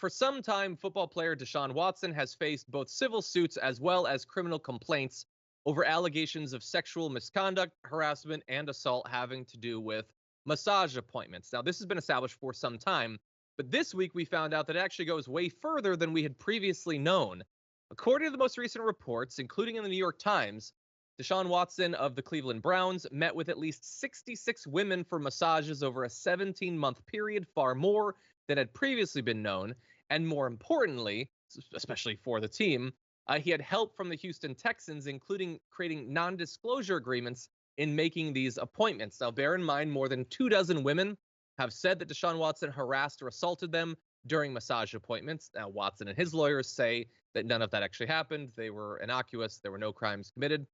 For some time, football player Deshaun Watson has faced both civil suits as well as criminal complaints over allegations of sexual misconduct, harassment, and assault having to do with massage appointments. Now, this has been established for some time, but this week we found out that it actually goes way further than we had previously known. According to the most recent reports, including in the New York Times, Deshaun Watson of the Cleveland Browns met with at least 66 women for massages over a 17-month period, far more than had previously been known. And more importantly, especially for the team, he had help from the Houston Texans, including creating non-disclosure agreements in making these appointments. Now, bear in mind, more than 24 women have said that Deshaun Watson harassed or assaulted them during massage appointments. Now, Watson and his lawyers say that none of that actually happened. They were innocuous. There were no crimes committed.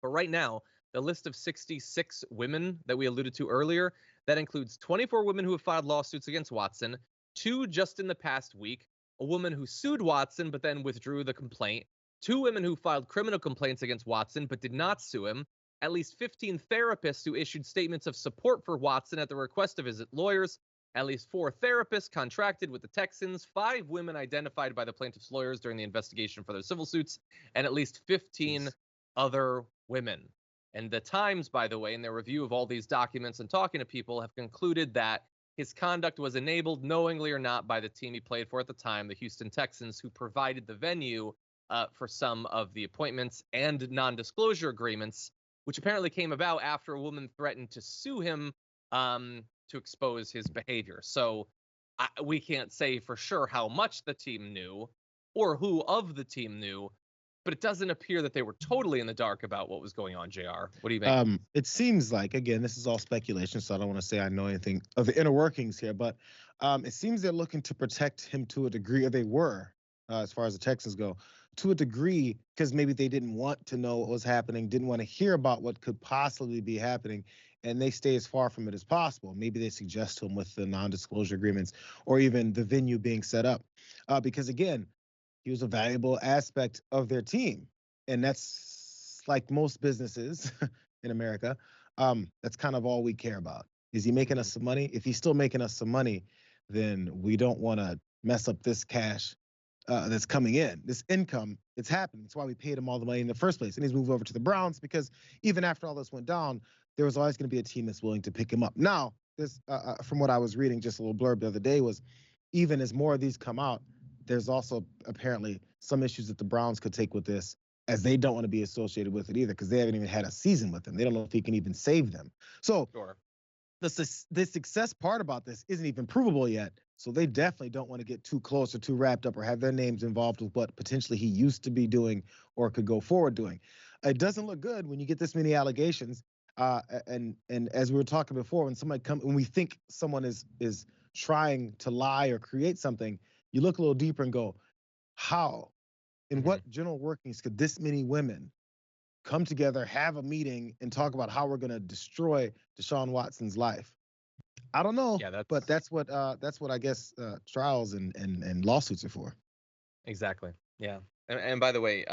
But right now, the list of 66 women that we alluded to earlier, that includes 24 women who have filed lawsuits against Watson, 2 just in the past week, a woman who sued Watson but then withdrew the complaint, 2 women who filed criminal complaints against Watson but did not sue him, at least 15 therapists who issued statements of support for Watson at the request of his lawyers, at least 4 therapists contracted with the Texans, 5 women identified by the plaintiff's lawyers during the investigation for their civil suits, and at least 15 other women. And the Times, by the way, in their review of all these documents and talking to people, have concluded that his conduct was enabled, knowingly or not, by the team he played for at the time, the Houston Texans, who provided the venue for some of the appointments and non-disclosure agreements, which apparently came about after a woman threatened to sue him to expose his behavior. So we can't say for sure how much the team knew or who of the team knew, but it doesn't appear that they were totally in the dark about what was going on, JR. What do you think? It seems like, again, this is all speculation, so I don't want to say I know anything of the inner workings here, but it seems they're looking to protect him to a degree, or they were, as far as the Texans go, to a degree, because maybe they didn't want to know what was happening, didn't want to hear about what could possibly be happening, and they stay as far from it as possible. Maybe they suggest to him with the non-disclosure agreements or even the venue being set up, because, again, he was a valuable aspect of their team. And that's like most businesses in America. That's kind of all we care about. Is he making us some money? If he's still making us some money, then we don't want to mess up this cash that's coming in. This income, it's happening. That's why we paid him all the money in the first place. And he's moved over to the Browns because even after all this went down, there was always going to be a team that's willing to pick him up. Now, this, from what I was reading, just a little blurb the other day, was even as more of these come out, there's also apparently some issues that the Browns could take with this, as they don't want to be associated with it either, because they haven't even had a season with him. They don't know if he can even save them. So the success part about this isn't even provable yet. So they definitely don't want to get too close or too wrapped up or have their names involved with what potentially he used to be doing or could go forward doing. It doesn't look good when you get this many allegations. And as we were talking before, when we think someone is trying to lie or create something, you look a little deeper and go, how, in what general workings could this many women come together, have a meeting, and talk about how we're going to destroy Deshaun Watson's life? I don't know, but that's what I guess trials and lawsuits are for. Exactly. Yeah. And by the way,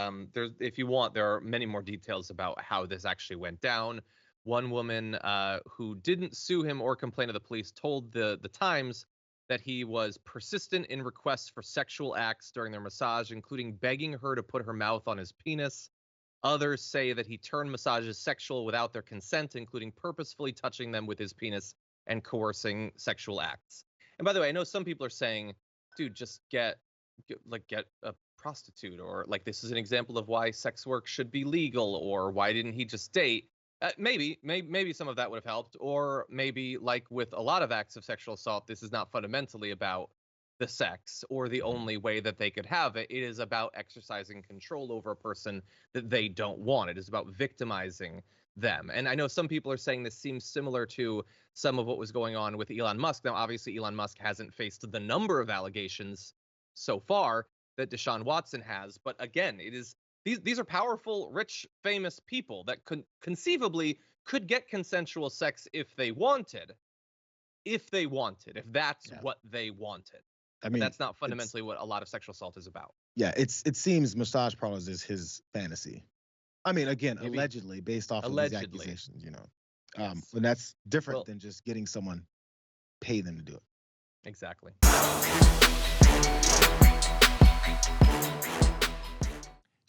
if you want, there are many more details about how this actually went down. One woman who didn't sue him or complain to the police told the Times that he was persistent in requests for sexual acts during their massage, including begging her to put her mouth on his penis. Others say that he turned massages sexual without their consent, including purposefully touching them with his penis and coercing sexual acts. And by the way, I know some people are saying, dude, just get a prostitute, or like this is an example of why sex work should be legal, or why didn't he just date? Maybe some of that would have helped, or maybe like with a lot of acts of sexual assault, this is not fundamentally about the sex or the only way that they could have it. It is about exercising control over a person that they don't want. It is about victimizing them. And I know some people are saying this seems similar to some of what was going on with Elon Musk. Now, obviously, Elon Musk hasn't faced the number of allegations so far that Deshaun Watson has. But again, it is these are powerful, rich, famous people that conceivably could get consensual sex if they wanted. If that's what they wanted. I mean, but that's not fundamentally what a lot of sexual assault is about. Yeah, it seems massage parlors is his fantasy. I mean, again, maybe, allegedly, based off of these accusations, you know. Yes. And that's different than just getting someone, pay them to do it. Exactly.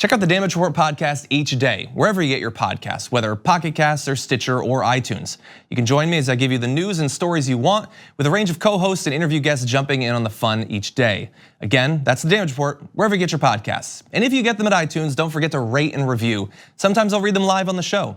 Check out the Damage Report podcast each day, wherever you get your podcasts, whether Pocket Casts or Stitcher or iTunes. You can join me as I give you the news and stories you want, with a range of co-hosts and interview guests jumping in on the fun each day. Again, that's the Damage Report, wherever you get your podcasts. And if you get them at iTunes, don't forget to rate and review. Sometimes I'll read them live on the show.